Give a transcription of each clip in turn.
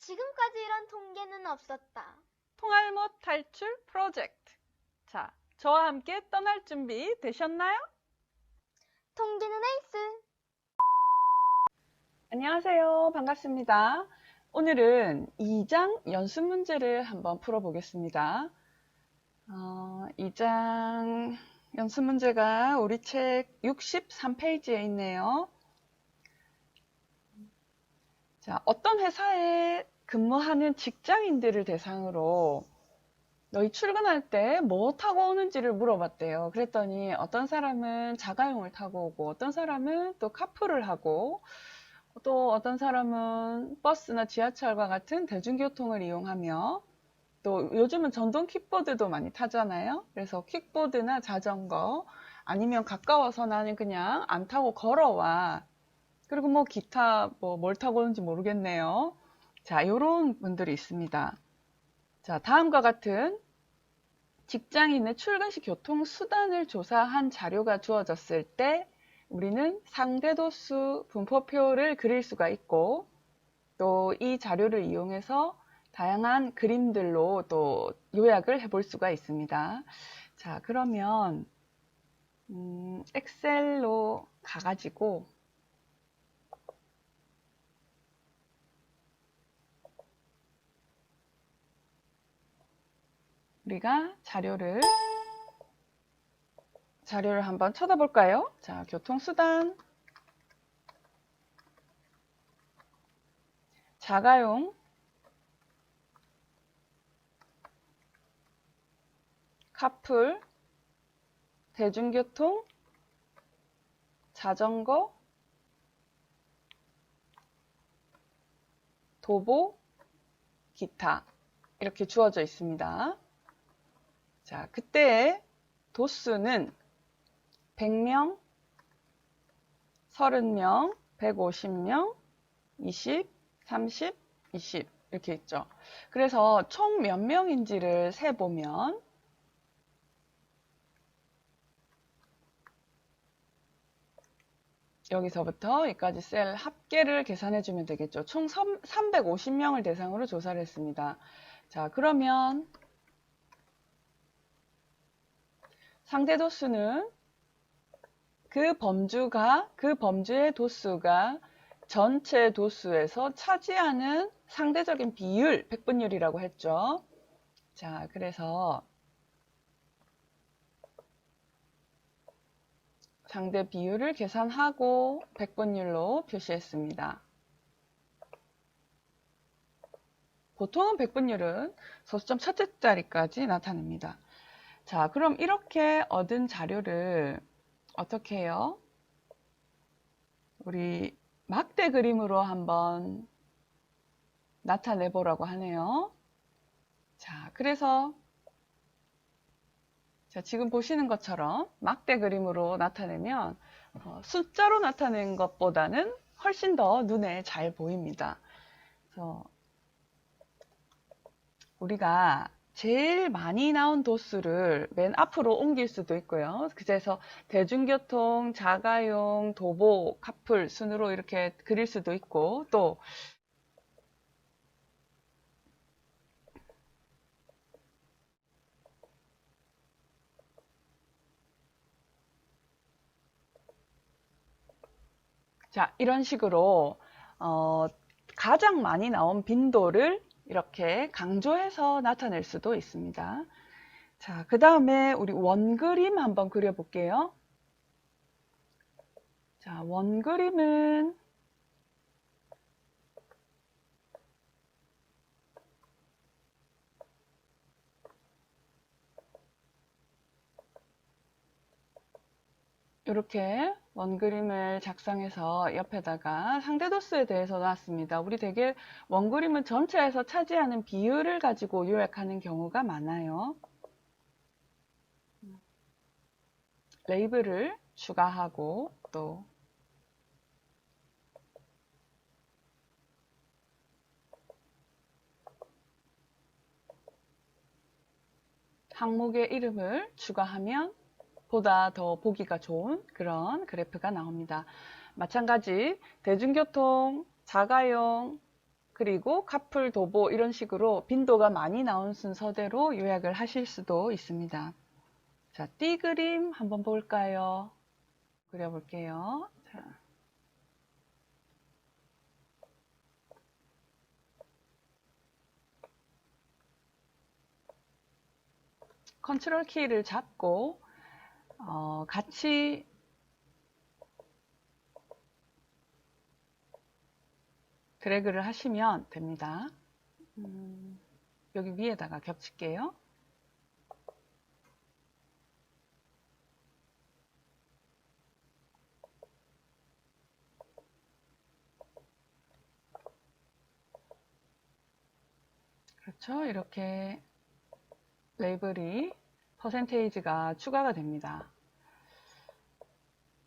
지금까지 이런 통계는 없었다. 통알못 탈출 프로젝트. 자, 저와 함께 떠날 준비 되셨나요? 통계는 에이스. 안녕하세요. 반갑습니다. 오늘은 2장 연습 문제를 한번 풀어보겠습니다. 2장 연습 문제가 우리 책 63페이지에 있네요. 자, 어떤 회사에 근무하는 직장인들을 대상으로 너희 출근할 때 뭐 타고 오는지를 물어봤대요. 그랬더니 어떤 사람은 자가용을 타고 오고 어떤 사람은 또 카풀을 하고 또 어떤 사람은 버스나 지하철과 같은 대중교통을 이용하며 또 요즘은 전동 킥보드도 많이 타잖아요. 그래서 킥보드나 자전거 아니면 가까워서 나는 그냥 안 타고 걸어와. 그리고 뭐 기타 뭘 타고 오는지 모르겠네요. 자, 요런 분들이 있습니다. 자, 다음과 같은 직장인의 출근 시 교통수단을 조사한 자료가 주어졌을 때 우리는 상대도수 분포표를 그릴 수가 있고 또 이 자료를 이용해서 다양한 그림들로 또 요약을 해볼 수가 있습니다. 자, 그러면 엑셀로 가가지고 우리가 자료를 한번 쳐다볼까요? 자, 교통수단, 자가용, 카풀, 대중교통, 자전거, 도보, 기타 이렇게 주어져 있습니다. 자, 그때의 도수는 100명, 30명, 150명, 20, 30, 20 이렇게 있죠. 그래서 총 몇 명인지를 세보면 여기서부터 여기까지 셀 합계를 계산해 주면 되겠죠. 총 350명을 대상으로 조사를 했습니다. 자, 그러면 상대 도수는 그 범주의 도수가 전체 도수에서 차지하는 상대적인 비율, 백분율이라고 했죠. 자, 그래서 상대 비율을 계산하고 백분율로 표시했습니다. 보통은 백분율은 소수점 첫째 자리까지 나타냅니다. 자, 그럼 이렇게 얻은 자료를 어떻게 해요? 우리 막대 그림으로 한번 나타내 보라고 하네요. 자, 그래서 자, 지금 보시는 것처럼 막대 그림으로 나타내면 숫자로 나타낸 것보다는 훨씬 더 눈에 잘 보입니다. 그래서 우리가 제일 많이 나온 도수를 맨 앞으로 옮길 수도 있고요. 그래서 대중교통, 자가용, 도보, 카풀 순으로 이렇게 그릴 수도 있고 또 자, 이런 식으로 가장 많이 나온 빈도를 이렇게 강조해서 나타낼 수도 있습니다. 자, 그 다음에 우리 원그림 한번 그려볼게요. 자, 원그림은 이렇게 원그림을 작성해서 옆에다가 상대도수에 대해서 놨습니다. 우리 되게 원그림은 전체에서 차지하는 비율을 가지고 요약하는 경우가 많아요. 레이블을 추가하고 또 항목의 이름을 추가하면 보다 더 보기가 좋은 그런 그래프가 나옵니다. 마찬가지 대중교통, 자가용, 그리고 카풀, 도보 이런 식으로 빈도가 많이 나온 순서대로 요약을 하실 수도 있습니다. 자, 띠 그림 한번 볼까요? 그려볼게요. 자. 컨트롤 키를 잡고 같이 드래그를 하시면 됩니다. 여기 위에다가 겹칠게요. 그렇죠. 이렇게 레이블이 퍼센테이지가 추가가 됩니다.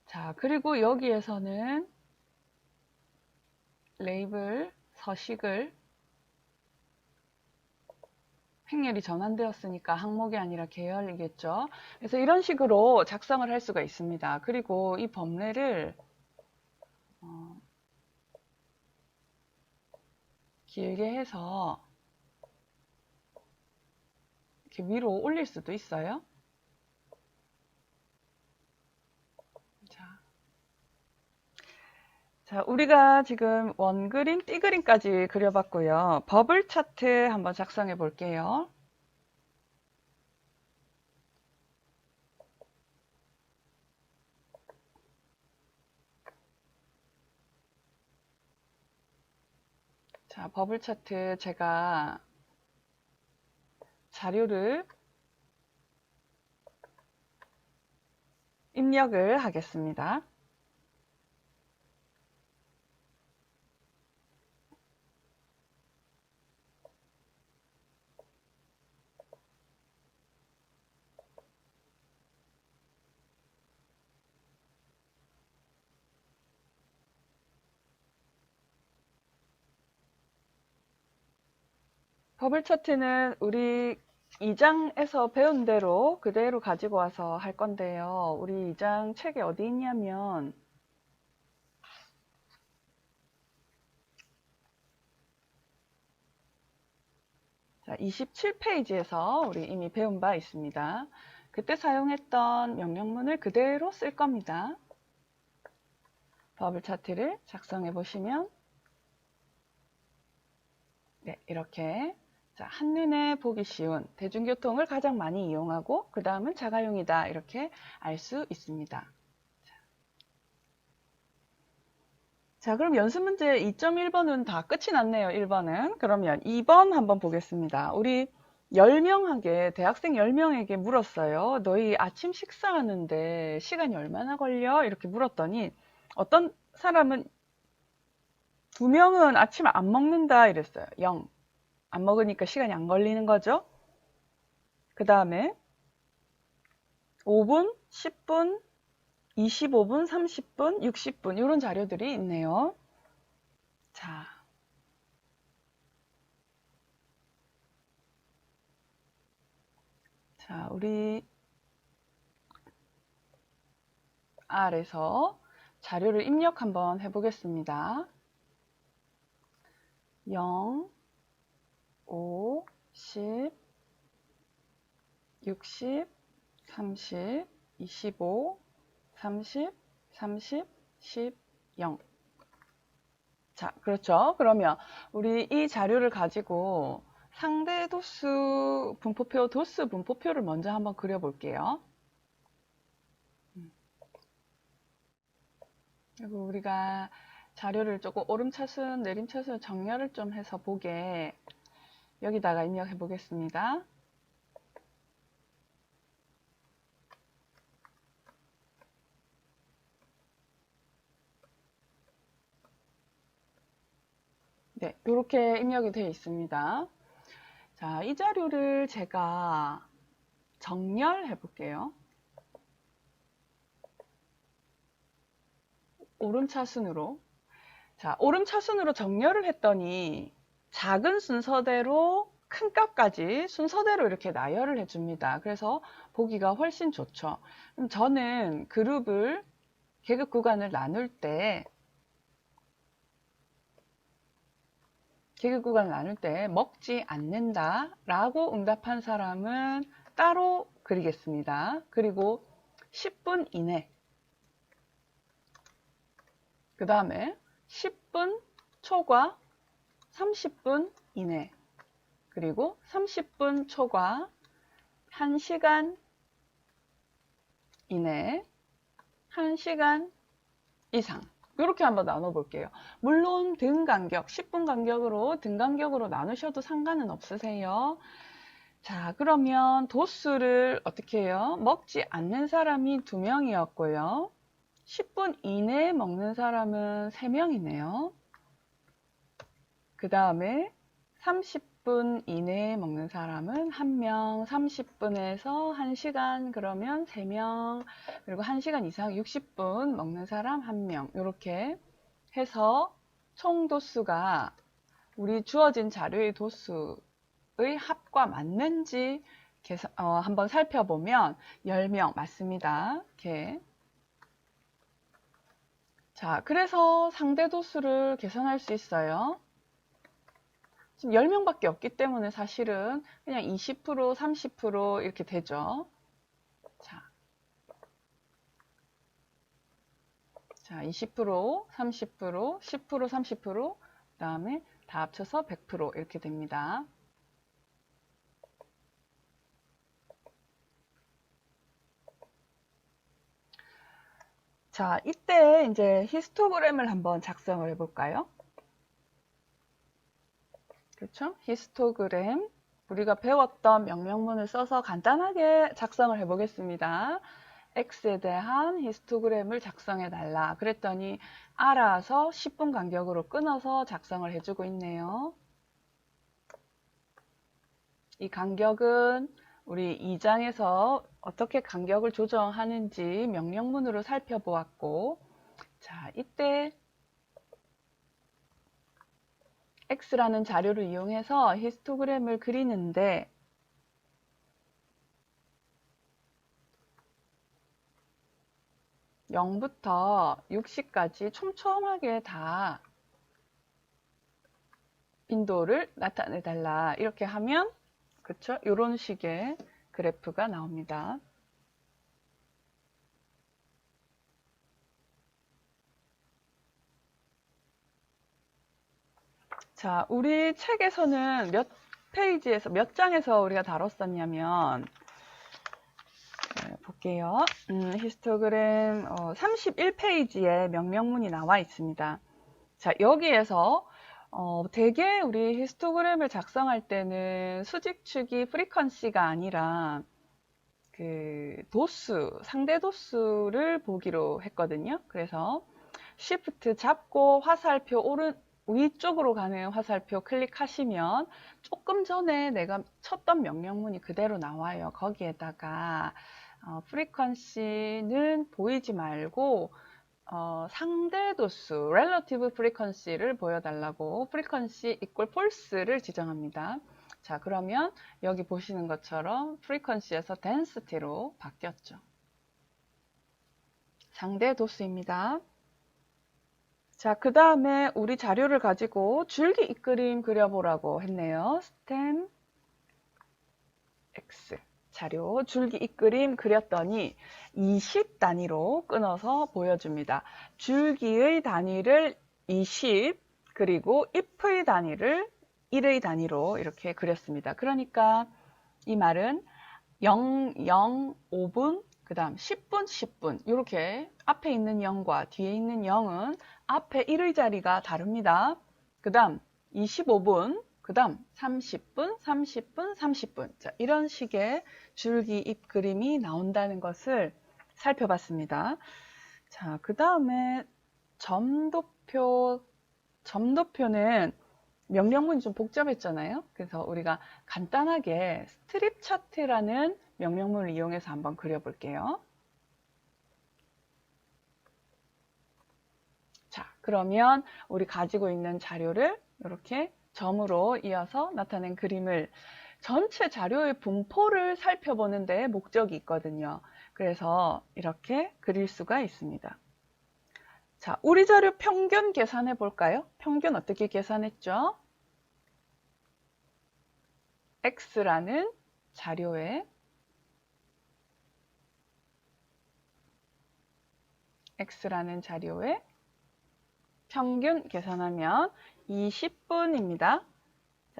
자, 그리고 여기에서는 레이블 서식을 행렬이 전환되었으니까 항목이 아니라 계열이겠죠. 그래서 이런 식으로 작성을 할 수가 있습니다. 그리고 이 범례를 길게 해서 이렇게 위로 올릴 수도 있어요. 자, 우리가 지금 원그림, 띠그림까지 그려봤고요. 버블 차트 한번 작성해 볼게요. 자, 버블 차트 제가 자료를 입력을 하겠습니다. 버블 차트는 우리 2장에서 배운 대로 그대로 가지고 와서 할 건데요. 우리 2장 책이 어디 있냐면 자, 27페이지에서 우리 이미 배운 바 있습니다. 그때 사용했던 명령문을 그대로 쓸 겁니다. 버블 차트를 작성해 보시면 네, 이렇게 자, 한눈에 보기 쉬운 대중교통을 가장 많이 이용하고 그 다음은 자가용이다 이렇게 알 수 있습니다. 자, 그럼 연습 문제 2.1번은 다 끝이 났네요. 1번은. 그러면 2번 한번 보겠습니다. 우리 10명에게 대학생 10명에게 물었어요. 너희 아침 식사하는데 시간이 얼마나 걸려? 이렇게 물었더니 어떤 사람은 2명은 아침 안 먹는다 이랬어요. 0. 안 먹으니까 시간이 안 걸리는 거죠. 그 다음에 5분, 10분, 25분, 30분, 60분 이런 자료들이 있네요. 자, 우리 R에서 자료를 입력 한번 해보겠습니다. 0, 5, 10, 60, 30, 25, 30, 30, 10, 0. 자, 그렇죠. 그러면 우리 이 자료를 가지고 상대 도수 분포표, 도수 분포표를 먼저 한번 그려볼게요. 그리고 우리가 자료를 조금 오름차순, 내림차순 정렬을 좀 해서 보게 여기다가 입력해 보겠습니다. 네, 이렇게 입력이 되어 있습니다. 자, 이 자료를 제가 정렬해 볼게요. 오름차순으로. 자, 오름차순으로 정렬을 했더니 작은 순서대로 큰 값까지 순서대로 이렇게 나열을 해줍니다. 그래서 보기가 훨씬 좋죠. 그럼 저는 그룹을, 계급 구간을 나눌 때 계획 구간을 나눌 때 먹지 않는다 라고 응답한 사람은 따로 그리겠습니다. 그리고 10분 이내, 그 다음에 10분 초과 30분 이내, 그리고 30분 초과 1시간 이내, 1시간 이상. 이렇게 한번 나눠볼게요. 물론 등 간격, 10분 간격으로 등 간격으로 나누셔도 상관은 없으세요. 자, 그러면 도수를 어떻게 해요? 먹지 않는 사람이 2명이었고요. 10분 이내에 먹는 사람은 3명이네요. 그 다음에 30분 이내에 먹는 사람은 1명, 30분에서 1시간 그러면 3명, 그리고 1시간 이상 60분 먹는 사람 1명. 이렇게 해서 총 도수가 우리 주어진 자료의 도수의 합과 맞는지 한번 살펴보면 10명 맞습니다. 이렇게. 자, 그래서 상대 도수를 계산할 수 있어요. 지금 10명밖에 없기 때문에 사실은 그냥 20%, 30% 이렇게 되죠. 자, 20%, 30%, 10%, 30%, 그 다음에 다 합쳐서 100% 이렇게 됩니다. 자, 이때 이제 히스토그램을 한번 작성을 해볼까요? 그렇죠? 히스토그램. 우리가 배웠던 명령문을 써서 간단하게 작성을 해보겠습니다. X에 대한 히스토그램을 작성해 달라. 그랬더니 알아서 10분 간격으로 끊어서 작성을 해주고 있네요. 이 간격은 우리 2장에서 어떻게 간격을 조정하는지 명령문으로 살펴보았고, 자, 이때 X라는 자료를 이용해서 히스토그램을 그리는데 0부터 60까지 촘촘하게 다 빈도를 나타내 달라. 이렇게 하면 그쵸? 이런 식의 그래프가 나옵니다. 자, 우리 책에서는 몇 페이지에서, 몇 장에서 우리가 다뤘었냐면, 볼게요. 히스토그램 31페이지에 명령문이 나와 있습니다. 자, 여기에서 대개 우리 히스토그램을 작성할 때는 수직축이 프리퀀시가 아니라 그 도수, 상대 도수를 보기로 했거든요. 그래서 Shift 잡고 화살표 위쪽으로 가는 화살표 클릭하시면 조금 전에 내가 쳤던 명령문이 그대로 나와요. 거기에다가 프리퀀시는 보이지 말고 상대 도수, relative frequency를 보여달라고 frequency equal false를 지정합니다. 자, 그러면 여기 보시는 것처럼 frequency에서 density로 바뀌었죠. 상대 도수입니다. 자, 그 다음에 우리 자료를 가지고 줄기 잇그림 그려보라고 했네요. stem x 자료 줄기 잇그림 그렸더니 20 단위로 끊어서 보여줍니다. 줄기의 단위를 20 그리고 잎의 단위를 1의 단위로 이렇게 그렸습니다. 그러니까 이 말은 0, 0, 5분, 그 다음 10분, 10분 이렇게 앞에 있는 0과 뒤에 있는 0은 앞에 1의 자리가 다릅니다. 그 다음 25분, 그 다음 30분, 30분, 30분 자, 이런 식의 줄기 잎 그림이 나온다는 것을 살펴봤습니다. 자, 그 다음에 점도표는 명령문이 좀 복잡했잖아요. 그래서 우리가 간단하게 스트립 차트라는 명령문을 이용해서 한번 그려볼게요. 자, 그러면 우리 가지고 있는 자료를 이렇게 점으로 이어서 나타낸 그림을 전체 자료의 분포를 살펴보는 데 목적이 있거든요. 그래서 이렇게 그릴 수가 있습니다. 자, 우리 자료 평균 계산해 볼까요? 평균 어떻게 계산했죠? X라는 자료에 평균 계산하면 20분입니다.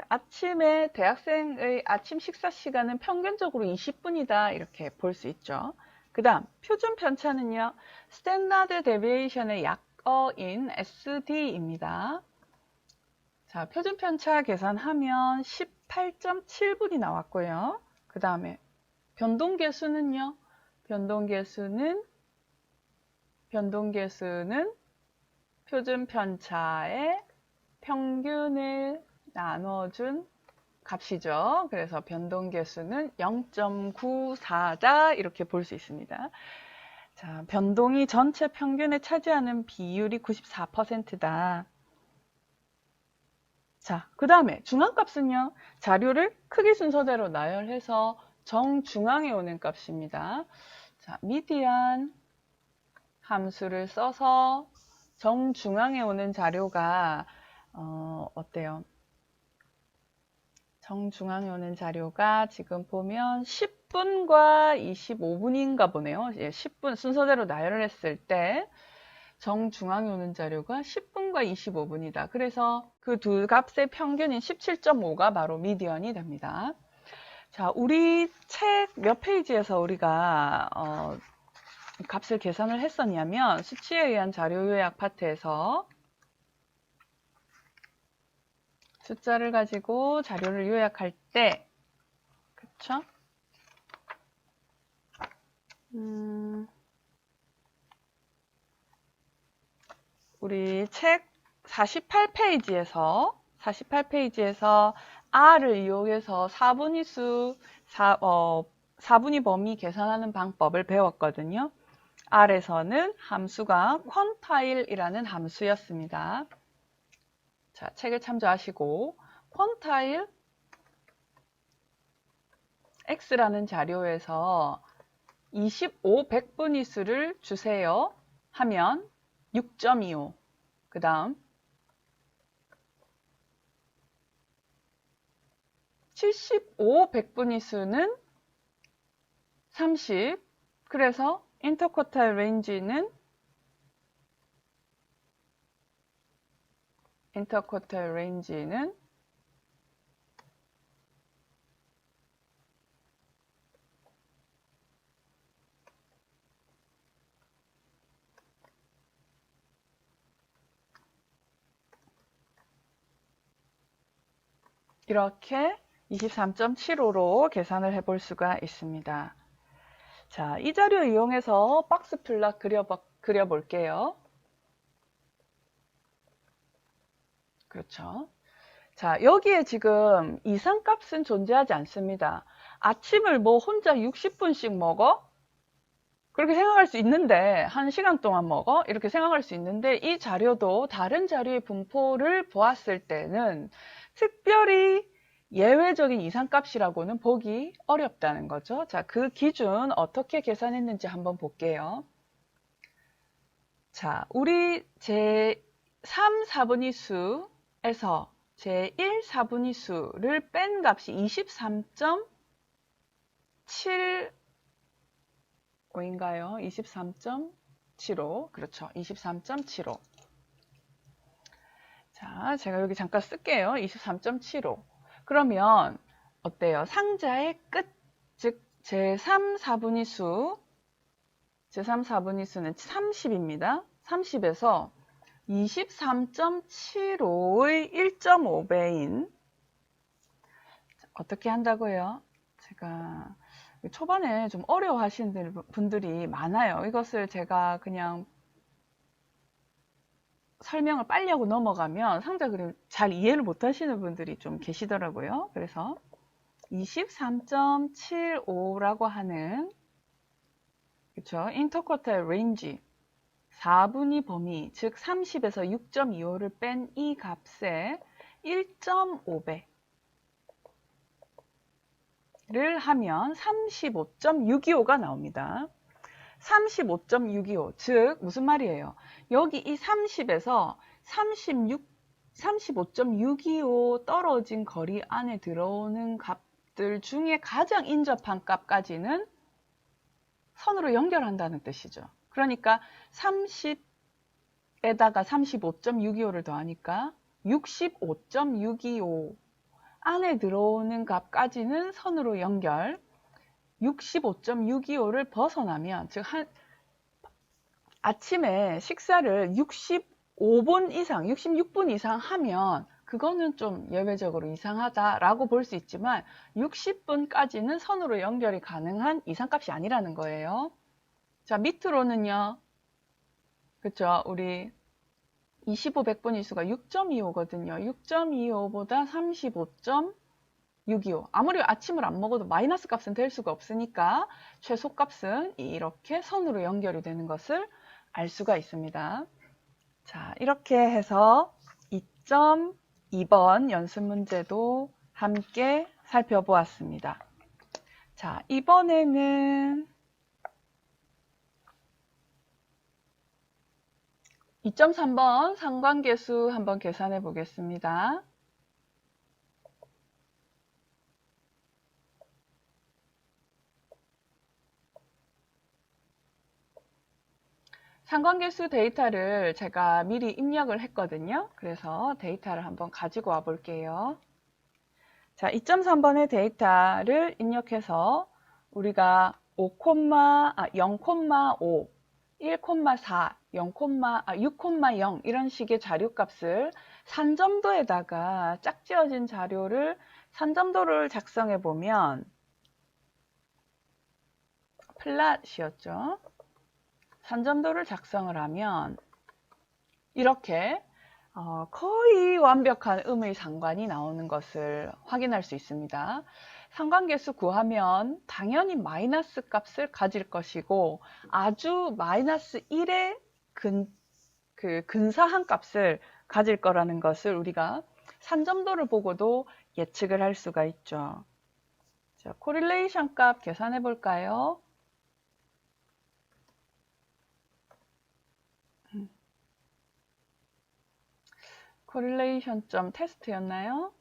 아침에 대학생의 아침 식사 시간은 평균적으로 20분이다 이렇게 볼 수 있죠. 그 다음 표준 편차는요. 스탠다드 데비에이션의 약어인 SD입니다. 자, 표준 편차 계산하면 18.7분이 나왔고요. 그 다음에 변동계수는요. 변동계수는 표준 편차의 평균을 나눠준 값이죠. 그래서 변동계수는 0.94다 이렇게 볼 수 있습니다. 자, 변동이 전체 평균에 차지하는 비율이 94%다. 자, 그 다음에 중앙값은요. 자료를 크기 순서대로 나열해서 정중앙에 오는 값입니다. 자, 미디안 함수를 써서 정중앙에 오는 자료가 어때요? 정중앙에 오는 자료가 지금 보면 10분과 25분인가 보네요. 10분 순서대로 나열을 했을 때 정중앙에 오는 자료가 10분과 25분이다. 그래서 그 두 값의 평균인 17.5가 바로 미디언이 됩니다. 자, 우리 책 몇 페이지에서 우리가 값을 계산을 했었냐면 수치에 의한 자료 요약 파트에서 숫자를 가지고 자료를 요약할 때, 그쵸? 우리 책 48페이지에서 R을 이용해서 4분위 범위 계산하는 방법을 배웠거든요. R에서는 함수가 퀀타일이라는 함수였습니다. 자, 책을 참조하시고 퀀타일 X라는 자료에서 25 백분위수를 주세요 하면 6.25. 그 다음 75 백분위수는 30. 그래서 인터쿼타일 레인지는 이렇게 23.75로 계산을 해볼 수가 있습니다. 자, 이 자료 이용해서 박스 플롯 그려볼게요. 그렇죠. 자, 여기에 지금 이상값은 존재하지 않습니다. 아침을 뭐 혼자 60분씩 먹어? 그렇게 생각할 수 있는데, 1시간 동안 먹어? 이렇게 생각할 수 있는데, 이 자료도 다른 자료의 분포를 보았을 때는 특별히 예외적인 이상값이라고는 보기 어렵다는 거죠. 자, 그 기준 어떻게 계산했는지 한번 볼게요. 자, 우리 제3 4분위수에서 제1 4분위수를 뺀 값이 23.75인가요? 23.75. 그렇죠. 23.75. 자, 제가 여기 잠깐 쓸게요. 23.75. 그러면 어때요? 상자의 끝, 즉 제3 4분위수는 30입니다. 30에서 23.75의 1.5배인 어떻게 한다고요? 제가 초반에 좀 어려워하시는 분들이 많아요. 이것을 제가 그냥 설명을 빨리 하고 넘어가면 상자 그림 잘 이해를 못 하시는 분들이 좀 계시더라고요. 그래서 23.75라고 하는 그쵸? 인터쿼터일 레인지 4분위 범위, 즉 30에서 6.25를 뺀 이 값에 1.5배를 하면 35.625가 나옵니다. 35.625, 즉 무슨 말이에요? 여기 이 30에서 35.625 떨어진 거리 안에 들어오는 값들 중에 가장 인접한 값까지는 선으로 연결한다는 뜻이죠. 그러니까 30에다가 35.625를 더하니까 65.625 안에 들어오는 값까지는 선으로 연결, 65.625를 벗어나면, 즉 아침에 식사를 65분 이상, 66분 이상 하면 그거는 좀 예외적으로 이상하다라고 볼 수 있지만 60분까지는 선으로 연결이 가능한 이상값이 아니라는 거예요. 자, 밑으로는요. 그쵸? 우리 25, 100분 일수가 6.25거든요. 6.25보다 35.625. 아무리 아침을 안 먹어도 마이너스 값은 될 수가 없으니까 최소값은 이렇게 선으로 연결이 되는 것을 알 수가 있습니다. 자, 이렇게 해서 2.2번 연습 문제도 함께 살펴보았습니다. 자, 이번에는 2.3번 상관계수 한번 계산해 보겠습니다. 상관계수 데이터를 제가 미리 입력을 했거든요. 그래서 데이터를 한번 가지고 와 볼게요. 자, 2.3번의 데이터를 입력해서 우리가 0,5, 1,4, 6,0 이런 식의 자료값을 산점도에다가 짝지어진 자료를 산점도를 작성해 보면 플랫이었죠. 산점도를 작성을 하면 이렇게 거의 완벽한 음의 상관이 나오는 것을 확인할 수 있습니다. 상관계수 구하면 당연히 마이너스 값을 가질 것이고 아주 마이너스 1의 근사한 값을 가질 거라는 것을 우리가 산점도를 보고도 예측을 할 수가 있죠. 자, 코릴레이션 값 계산해 볼까요? 코릴레이션 점 테스트였나요?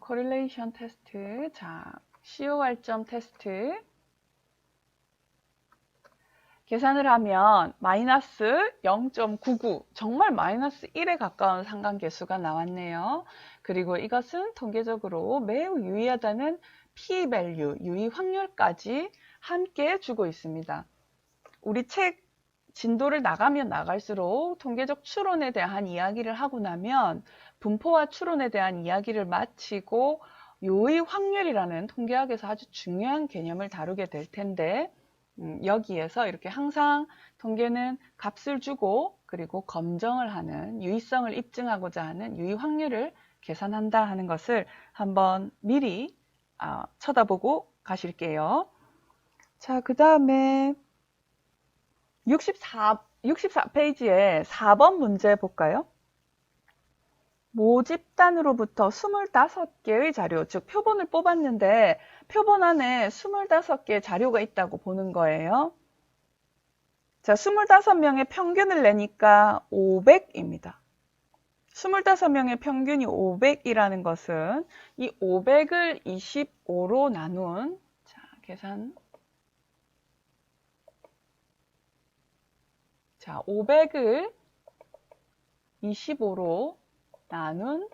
코릴레이션 테스트. 자, COR 점 테스트. 계산을 하면 마이너스 0.99, 정말 마이너스 1에 가까운 상관계수가 나왔네요. 그리고 이것은 통계적으로 매우 유의하다는 p-value, 유의 확률까지 함께 주고 있습니다. 우리 책 진도를 나가면 나갈수록 통계적 추론에 대한 이야기를 하고 나면 분포와 추론에 대한 이야기를 마치고 요의 확률이라는 통계학에서 아주 중요한 개념을 다루게 될 텐데 여기에서 이렇게 항상 통계는 값을 주고 그리고 검정을 하는 유의성을 입증하고자 하는 유의 확률을 계산한다 하는 것을 한번 미리 쳐다보고 가실게요. 자, 그 다음에 64페이지에 4번 문제 볼까요? 모집단으로부터 25개의 자료, 즉 표본을 뽑았는데 표본 안에 25개의 자료가 있다고 보는 거예요. 자, 25명의 평균을 내니까 500입니다. 25명의 평균이 500이라는 것은 이 500을 25로 나눈, 자, 계산. 자, 500을 25로 나눈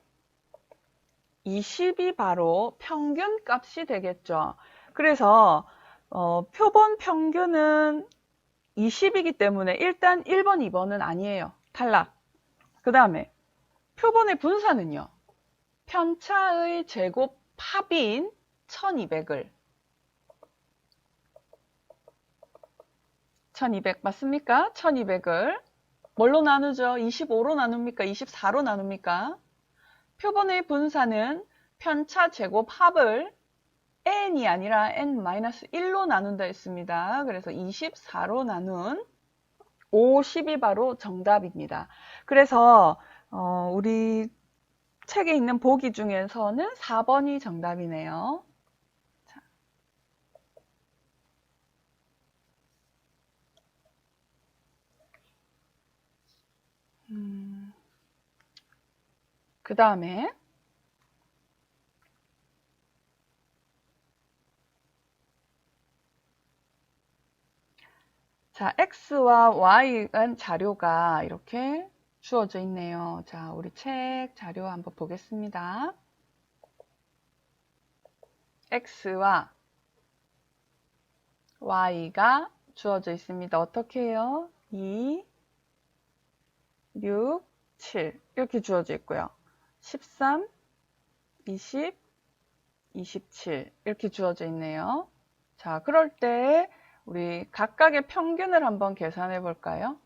20이 바로 평균 값이 되겠죠. 그래서 표본 평균은 20이기 때문에 일단 1번, 2번은 아니에요. 탈락. 그 다음에 표본의 분사는요. 편차의 제곱 합인 1200을 1200 맞습니까? 1200을 뭘로 나누죠? 25로 나눕니까? 24로 나눕니까? 표본의 분사는 편차 제곱 합을 n이 아니라 n-1로 나눈다 했습니다. 그래서 24로 나눈 50이 바로 정답입니다. 그래서 우리 책에 있는 보기 중에서는 4번이 정답이네요. 자. 그 다음에 자, X와 Y는 자료가 이렇게 주어져 있네요. 자, 우리 책 자료 한번 보겠습니다. X와 Y가 주어져 있습니다. 어떻게 해요? 2, 6, 7 이렇게 주어져 있고요. 13, 20, 27 이렇게 주어져 있네요. 자, 그럴 때 우리 각각의 평균을 한번 계산해 볼까요?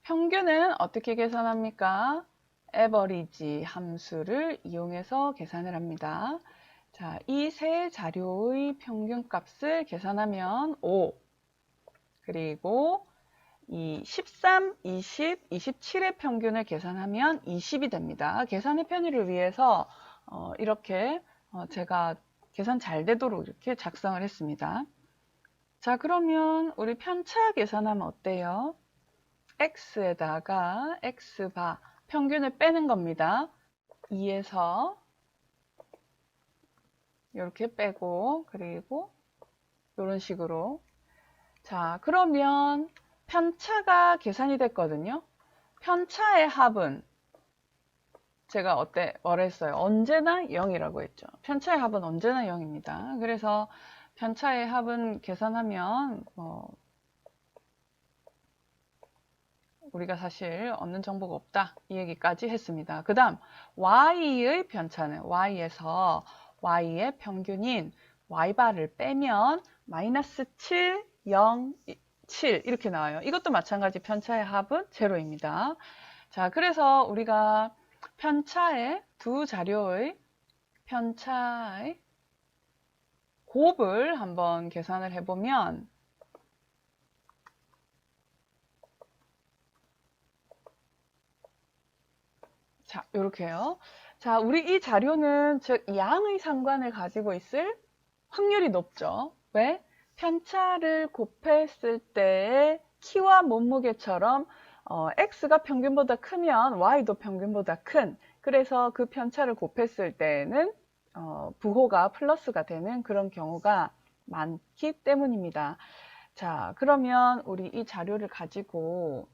평균은 어떻게 계산합니까? 에버리지 함수를 이용해서 계산을 합니다. 자, 이 세 자료의 평균값을 계산하면 5, 그리고 이 13, 20, 27의 평균을 계산하면 20이 됩니다. 계산의 편의를 위해서 이렇게 제가 계산 잘 되도록 이렇게 작성을 했습니다. 자, 그러면 우리 편차 계산하면 어때요? x에다가 x바 평균을 빼는 겁니다. 2에서 이렇게 빼고 그리고 이런 식으로. 자, 그러면 편차가 계산이 됐거든요. 편차의 합은 제가 뭐라 했어요? 언제나 0이라고 했죠. 편차의 합은 언제나 0입니다. 그래서 편차의 합은 계산하면 우리가 사실 얻는 정보가 없다 이 얘기까지 했습니다. 그 다음 y의 편차는 y에서 y의 평균인 y바를 빼면 마이너스 7, 0, 7 이렇게 나와요. 이것도 마찬가지 편차의 합은 제로입니다. 자, 그래서 우리가 편차의 두 자료의 편차의 곱을 한번 계산을 해보면 자, 요렇게요. 자, 우리 이 자료는 즉 양의 상관을 가지고 있을 확률이 높죠. 왜? 편차를 곱했을 때의 키와 몸무게처럼 x가 평균보다 크면 y도 평균보다 큰, 그래서 그 편차를 곱했을 때는 부호가 플러스가 되는 그런 경우가 많기 때문입니다. 자, 그러면 우리 이 자료를 가지고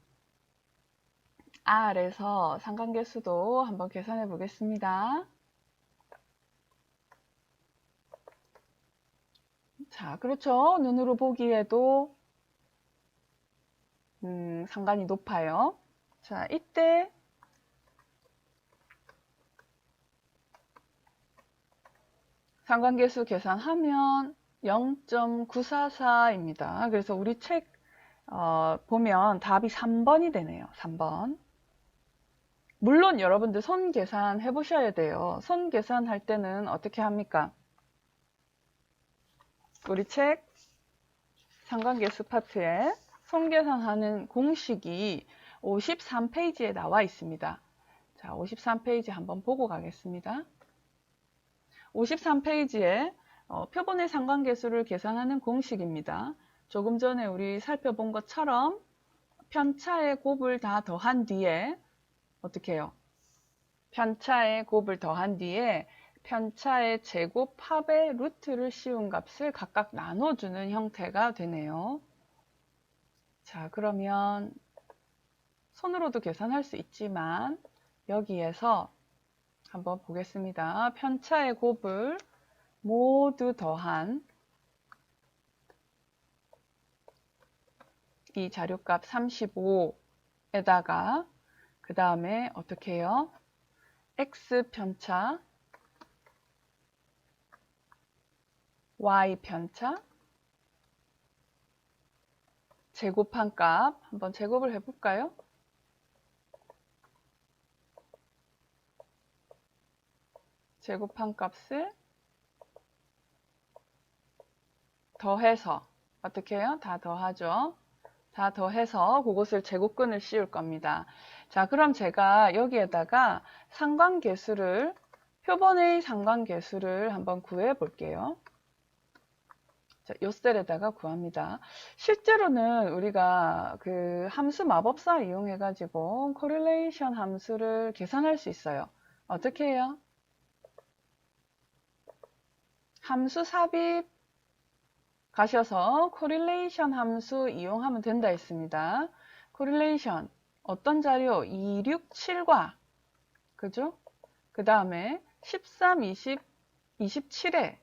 R에서 상관계수도 한번 계산해 보겠습니다. 자, 그렇죠. 눈으로 보기에도 상관이 높아요. 자, 이때 상관계수 계산하면 0.944입니다. 그래서 우리 책 보면 답이 3번이 되네요. 3번. 물론 여러분들 손 계산 해보셔야 돼요. 손 계산할 때는 어떻게 합니까? 우리 책 상관계수 파트에 손 계산하는 공식이 53페이지에 나와 있습니다. 자, 53페이지 한번 보고 가겠습니다. 53페이지에 표본의 상관계수를 계산하는 공식입니다. 조금 전에 우리 살펴본 것처럼 편차의 곱을 다 더한 뒤에 어떻게 해요? 편차의 곱을 더한 뒤에 편차의 제곱 합의 루트를 씌운 값을 각각 나눠주는 형태가 되네요. 자, 그러면 손으로도 계산할 수 있지만 여기에서 한번 보겠습니다. 편차의 곱을 모두 더한 이 자료값 35에다가 그 다음에 어떻게 해요? X편차, Y편차, 제곱한 값 한번 제곱을 해볼까요? 제곱한 값을 더해서 어떻게 해요? 다 더하죠. 다 더해서 그것을 제곱근을 씌울 겁니다. 자, 그럼 제가 여기에다가 상관계수를 표본의 상관계수를 한번 구해 볼게요. 자, 요 셀에다가 구합니다. 실제로는 우리가 그 함수 마법사 이용해 가지고 correlation 함수를 계산할 수 있어요. 어떻게 해요? 함수 삽입 가셔서 correlation 함수 이용하면 된다 했습니다. correlation 어떤 자료? 267과 그죠? 그 다음에 13, 20, 27의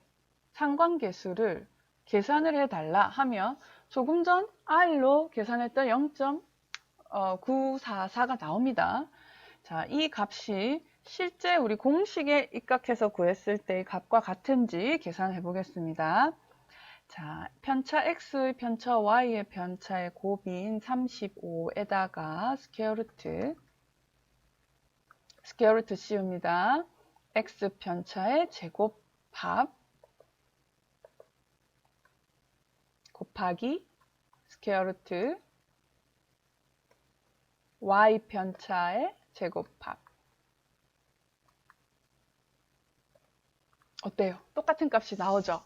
상관계수를 계산을 해달라 하면 조금 전 R로 계산했던 0.944가 나옵니다. 자, 이 값이 실제 우리 공식에 입각해서 구했을 때의 값과 같은지 계산해 보겠습니다. 자, 편차 x의 편차 y의 편차의 곱인 35에다가 스퀘어루트 씌웁니다. x 편차의 제곱합 곱하기 스퀘어루트 y 편차의 제곱합. 어때요? 똑같은 값이 나오죠?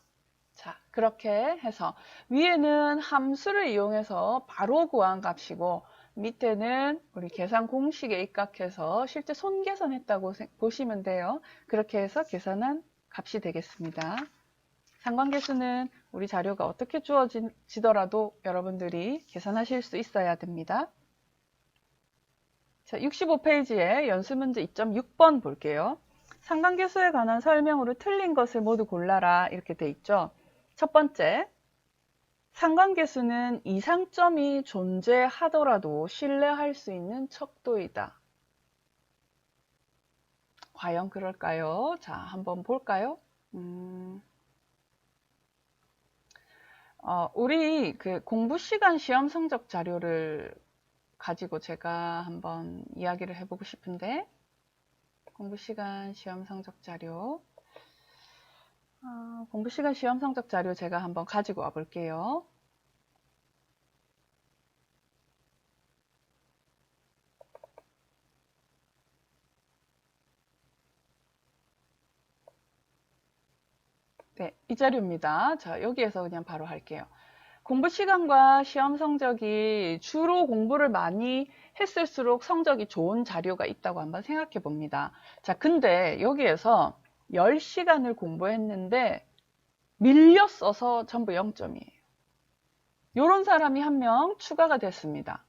자, 그렇게 해서 위에는 함수를 이용해서 바로 구한 값이고 밑에는 우리 계산 공식에 입각해서 실제 손계산했다고 보시면 돼요. 그렇게 해서 계산한 값이 되겠습니다. 상관계수는 우리 자료가 어떻게 주어지더라도 여러분들이 계산하실 수 있어야 됩니다. 자, 65페이지에 연습문제 2.6번 볼게요. 상관계수에 관한 설명으로 틀린 것을 모두 골라라 이렇게 돼 있죠. 첫 번째, 상관계수는 이상점이 존재하더라도 신뢰할 수 있는 척도이다. 과연 그럴까요? 자, 한번 볼까요? 우리 그 공부 시간 시험 성적 자료를 가지고 제가 한번 이야기를 해보고 싶은데, 공부 시간 시험 성적 자료. 공부 시간 시험 성적 자료 제가 한번 가지고 와 볼게요. 네, 이 자료입니다. 자, 여기에서 그냥 바로 할게요. 공부 시간과 시험 성적이 주로 공부를 많이 했을수록 성적이 좋은 자료가 있다고 한번 생각해 봅니다. 자, 근데 여기에서 10시간을 공부했는데 밀려 써서 전부 0점이에요. 요런 사람이 한 명 추가가 됐습니다.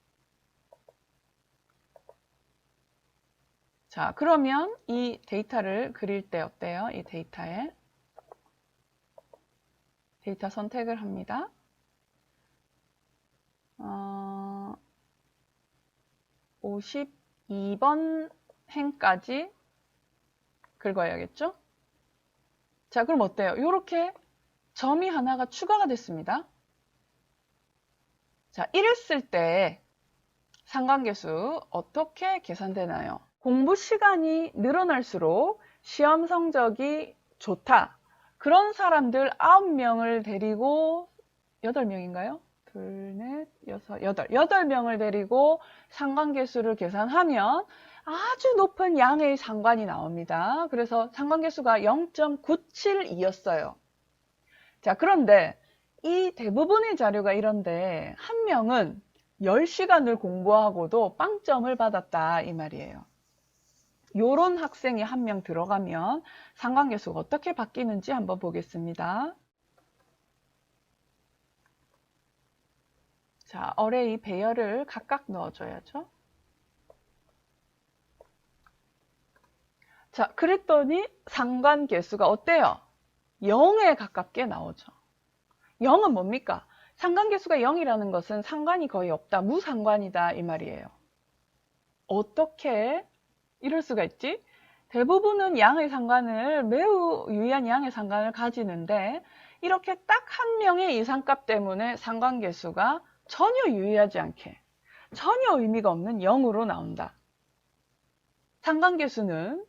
자, 그러면 이 데이터를 그릴 때 어때요? 이 데이터에 데이터 선택을 합니다. 52번 행까지 긁어야겠죠? 자, 그럼 어때요? 이렇게 점이 하나가 추가가 됐습니다. 자, 이랬을 때 상관계수 어떻게 계산되나요? 공부 시간이 늘어날수록 시험 성적이 좋다. 그런 사람들 9명을 데리고 8명인가요? 둘, 넷, 여섯, 여덟. 8명을 데리고 상관계수를 계산하면 아주 높은 양의 상관이 나옵니다. 그래서 상관계수가 0.972였어요. 자, 그런데 이 대부분의 자료가 이런데 한 명은 10시간을 공부하고도 빵점을 받았다 이 말이에요. 요런 학생이 한 명 들어가면 상관계수가 어떻게 바뀌는지 한번 보겠습니다. 자, 어레이 배열을 각각 넣어줘야죠. 자, 그랬더니 상관계수가 어때요? 0에 가깝게 나오죠. 0은 뭡니까? 상관계수가 0이라는 것은 상관이 거의 없다, 무상관이다 이 말이에요. 어떻게 이럴 수가 있지? 대부분은 양의 상관을 매우 유의한 양의 상관을 가지는데 이렇게 딱 한 명의 이상값 때문에 상관계수가 전혀 유의하지 않게 전혀 의미가 없는 0으로 나온다. 상관계수는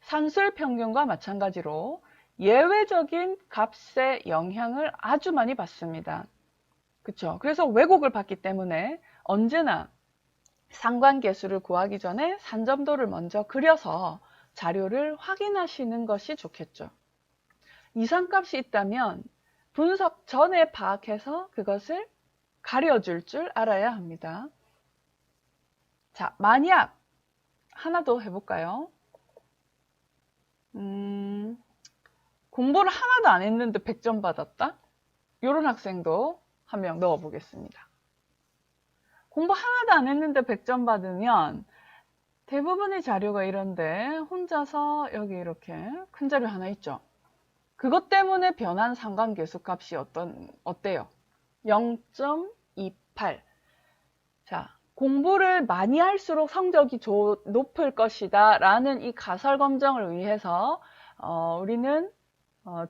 산술평균과 마찬가지로 예외적인 값의 영향을 아주 많이 받습니다. 그쵸? 그래서 왜곡을 받기 때문에 언제나 상관계수를 구하기 전에 산점도를 먼저 그려서 자료를 확인하시는 것이 좋겠죠. 이상값이 있다면 분석 전에 파악해서 그것을 가려줄 줄 알아야 합니다. 자, 만약 하나 더 해볼까요? 공부를 하나도 안 했는데 100점 받았다? 이런 학생도 한 명 넣어 보겠습니다. 공부 하나도 안 했는데 100점 받으면 대부분의 자료가 이런데 혼자서 여기 이렇게 큰 자료 하나 있죠. 그것 때문에 변한 상관계수 값이 어때요? 0.28. 자, 공부를 많이 할수록 성적이 높을 것이다 라는 이 가설 검정을 위해서 우리는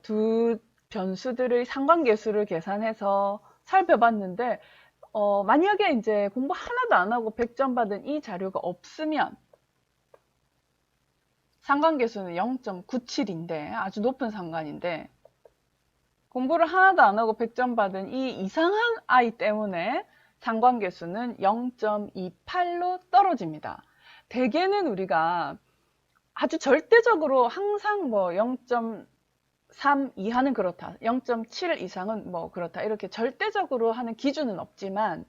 두 변수들의 상관계수를 계산해서 살펴봤는데 만약에 이제 공부 하나도 안 하고 100점 받은 이 자료가 없으면 상관계수는 0.97인데 아주 높은 상관인데 공부를 하나도 안 하고 100점 받은 이 이상한 아이 때문에 상관계수는 0.28로 떨어집니다. 대개는 우리가 아주 절대적으로 항상 뭐 0.3 이하는 그렇다, 0.7 이상은 뭐 그렇다 이렇게 절대적으로 하는 기준은 없지만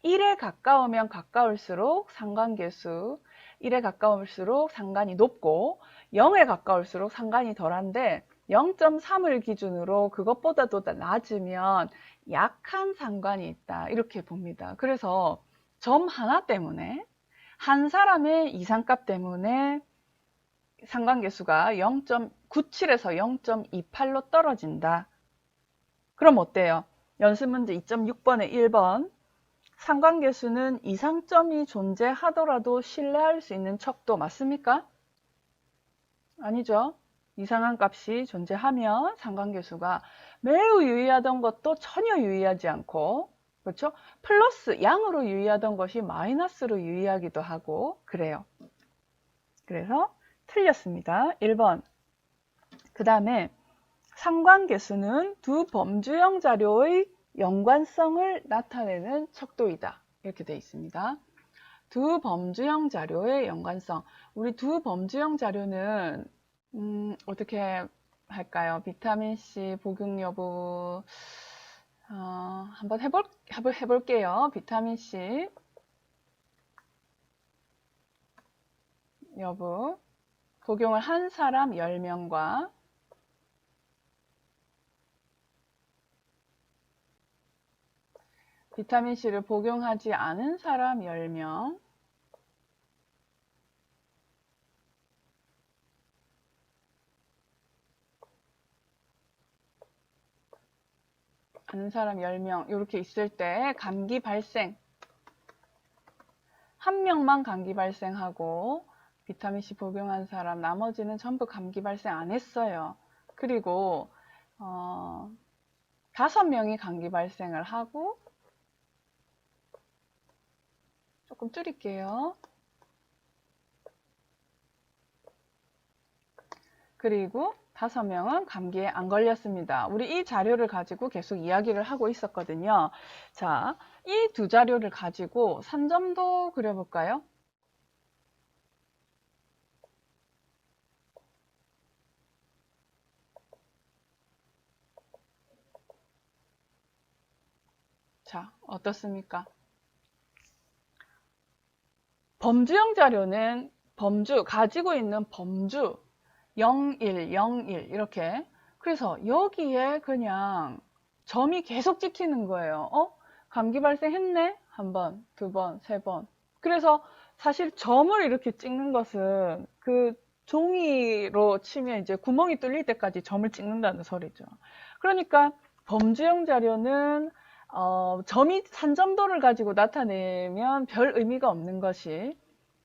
1에 가까우면 가까울수록 상관계수 1에 가까울수록 상관이 높고 0에 가까울수록 상관이 덜한데 0.3을 기준으로 그것보다도 낮으면 약한 상관이 있다 이렇게 봅니다. 그래서 점 하나 때문에 한 사람의 이상값 때문에 상관계수가 0.97에서 0.28로 떨어진다. 그럼 어때요? 연습문제 2.6번에 1번 상관계수는 이상점이 존재하더라도 신뢰할 수 있는 척도 맞습니까? 아니죠. 이상한 값이 존재하면 상관계수가 매우 유의하던 것도 전혀 유의하지 않고 그렇죠? 플러스 양으로 유의하던 것이 마이너스로 유의하기도 하고 그래요. 그래서 틀렸습니다. 1번. 그 다음에 상관계수는 두 범주형 자료의 연관성을 나타내는 척도이다. 이렇게 되어 있습니다. 두 범주형 자료의 연관성. 우리 두 범주형 자료는 어떻게 할까요? 비타민C 복용 여부 한번 해볼게요. 비타민C 여부 복용을 한 사람 10명과 비타민C를 복용하지 않은 사람 10명 아는 사람 10명 이렇게 있을 때 감기 발생 한 명만 감기 발생하고 비타민C 복용한 사람 나머지는 전부 감기 발생 안 했어요. 그리고 5명이 감기 발생을 하고 조금 줄일게요. 그리고 5명은 감기에 안 걸렸습니다. 우리 이 자료를 가지고 계속 이야기를 하고 있었거든요. 자, 이 두 자료를 가지고 산점도 그려볼까요? 자, 어떻습니까? 범주형 자료는 가지고 있는 범주 0, 1, 0, 1 이렇게 그래서 여기에 그냥 점이 계속 찍히는 거예요. 감기 발생했네? 한 번, 두 번, 세 번. 그래서 사실 점을 이렇게 찍는 것은 그 종이로 치면 이제 구멍이 뚫릴 때까지 점을 찍는다는 소리죠. 그러니까 범주형 자료는 점이 산점도를 가지고 나타내면 별 의미가 없는 것이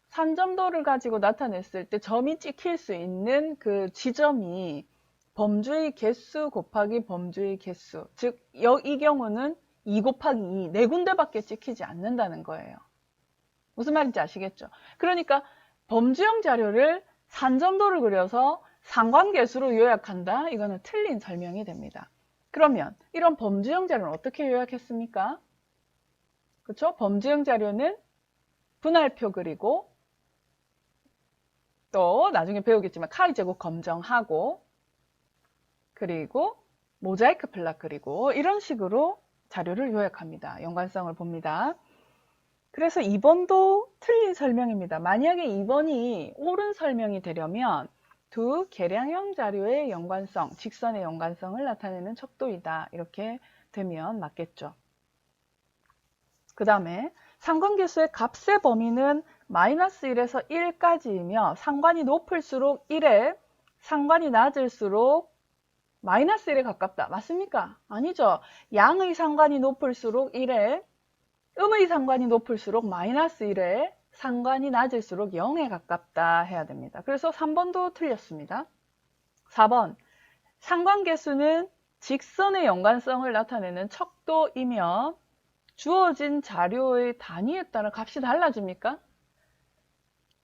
산점도를 가지고 나타냈을 때 점이 찍힐 수 있는 그 지점이 범주의 개수 곱하기 범주의 개수. 즉, 이 경우는 2 곱하기 2, 네 군데밖에 찍히지 않는다는 거예요. 무슨 말인지 아시겠죠? 그러니까 범주형 자료를 산점도를 그려서 상관계수로 요약한다? 이거는 틀린 설명이 됩니다. 그러면 이런 범주형 자료는 어떻게 요약했습니까? 그렇죠? 범주형 자료는 분할표 그리고 또 나중에 배우겠지만 카이제곱 검정하고 그리고 모자이크 플랫 그리고 이런 식으로 자료를 요약합니다. 연관성을 봅니다. 그래서 2번도 틀린 설명입니다. 만약에 2번이 옳은 설명이 되려면 두 계량형 자료의 연관성, 직선의 연관성을 나타내는 척도이다. 이렇게 되면 맞겠죠. 그 다음에 상관계수의 값의 범위는 마이너스 1에서 1까지이며 상관이 높을수록 1에 상관이 낮을수록 마이너스 1에 가깝다. 맞습니까? 아니죠. 양의 상관이 높을수록 1에 음의 상관이 높을수록 마이너스 1에 상관이 낮을수록 0에 가깝다 해야 됩니다. 그래서 3번도 틀렸습니다. 4번 상관계수는 직선의 연관성을 나타내는 척도이며 주어진 자료의 단위에 따라 값이 달라집니까?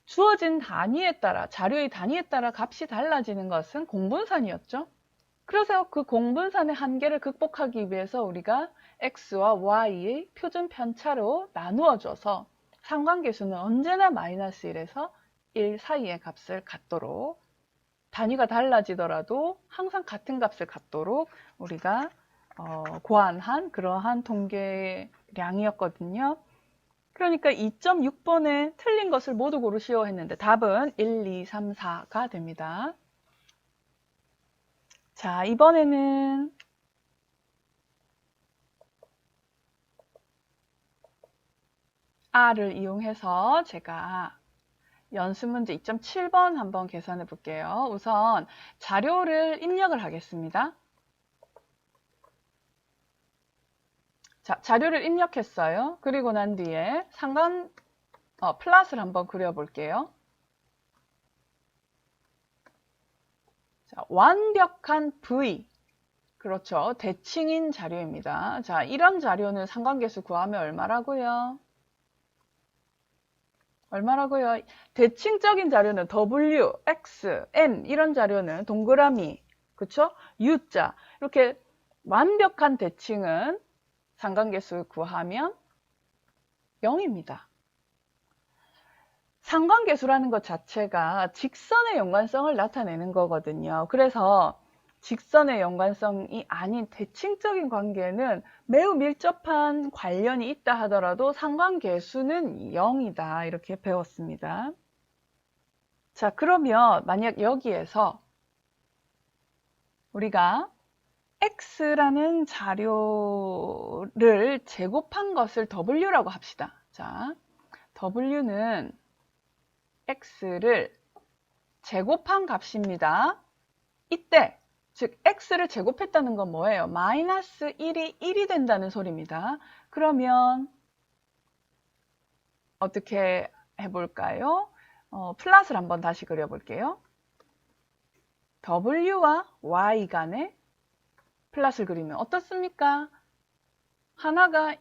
주어진 단위에 따라, 자료의 단위에 따라 값이 달라지는 것은 공분산이었죠. 그래서 그 공분산의 한계를 극복하기 위해서 우리가 x와 y의 표준 편차로 나누어줘서 상관계수는 언제나 마이너스 1에서 1 사이의 값을 갖도록, 단위가 달라지더라도 항상 같은 값을 갖도록 우리가 고안한 그러한 통계량이었거든요. 그러니까 2.6번에 틀린 것을 모두 고르시오 했는데 답은 1, 2, 3, 4가 됩니다. 자, 이번에는 R을 이용해서 제가 연습문제 2.7번 한번 계산해 볼게요. 우선 자료를 입력을 하겠습니다. 자, 자료를 입력했어요. 그리고 난 뒤에 플랫을 한번 그려볼게요. 자, 완벽한 V. 그렇죠. 대칭인 자료입니다. 자, 이런 자료는 상관계수 구하면 얼마라고요? 얼마라고요? 대칭적인 자료는 W, X, N 이런 자료는 동그라미, 그쵸? U자. 이렇게 완벽한 대칭은 상관계수 구하면 0입니다. 상관계수라는 것 자체가 직선의 연관성을 나타내는 거거든요. 그래서 직선의 연관성이 아닌 대칭적인 관계는 매우 밀접한 관련이 있다 하더라도 상관계수는 0이다. 이렇게 배웠습니다. 자, 그러면 만약 여기에서 우리가 X라는 자료를 제곱한 것을 W라고 합시다. 자, W는 X를 제곱한 값입니다. 이때 즉 X를 제곱했다는 건 뭐예요? 마이너스 1이 1이 된다는 소리입니다. 그러면 어떻게 해볼까요? 플랫을 한번 다시 그려볼게요. W와 Y 간의 플랫을 그리면 어떻습니까? 하나가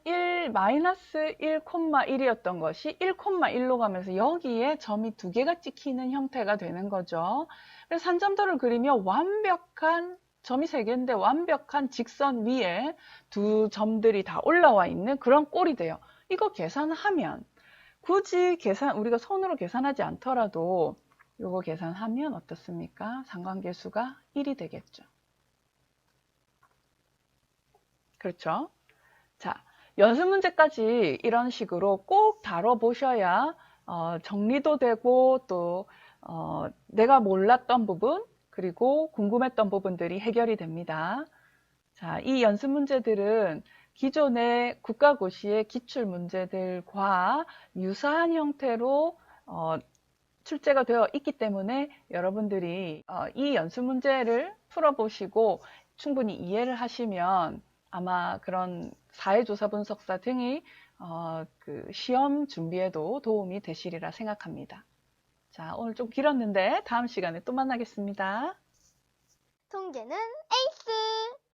마이너스 1,1이었던 것이 1,1로 가면서 여기에 점이 두 개가 찍히는 형태가 되는 거죠. 그래서 산점도를 그리면 완벽한, 점이 세 개인데 완벽한 직선 위에 두 점들이 다 올라와 있는 그런 꼴이 돼요. 이거 계산하면, 굳이 우리가 손으로 계산하지 않더라도 이거 계산하면 어떻습니까? 상관계수가 1이 되겠죠. 그렇죠? 자, 연습 문제까지 이런 식으로 꼭 다뤄보셔야 정리도 되고 또 내가 몰랐던 부분 그리고 궁금했던 부분들이 해결이 됩니다. 자, 이 연습 문제들은 기존의 국가고시의 기출 문제들과 유사한 형태로 출제가 되어 있기 때문에 여러분들이 이 연습 문제를 풀어보시고 충분히 이해를 하시면 아마 그런 사회조사 분석사 등의 그 시험 준비에도 도움이 되시리라 생각합니다. 자, 오늘 좀 길었는데 다음 시간에 또 만나겠습니다. 통계는 에이스!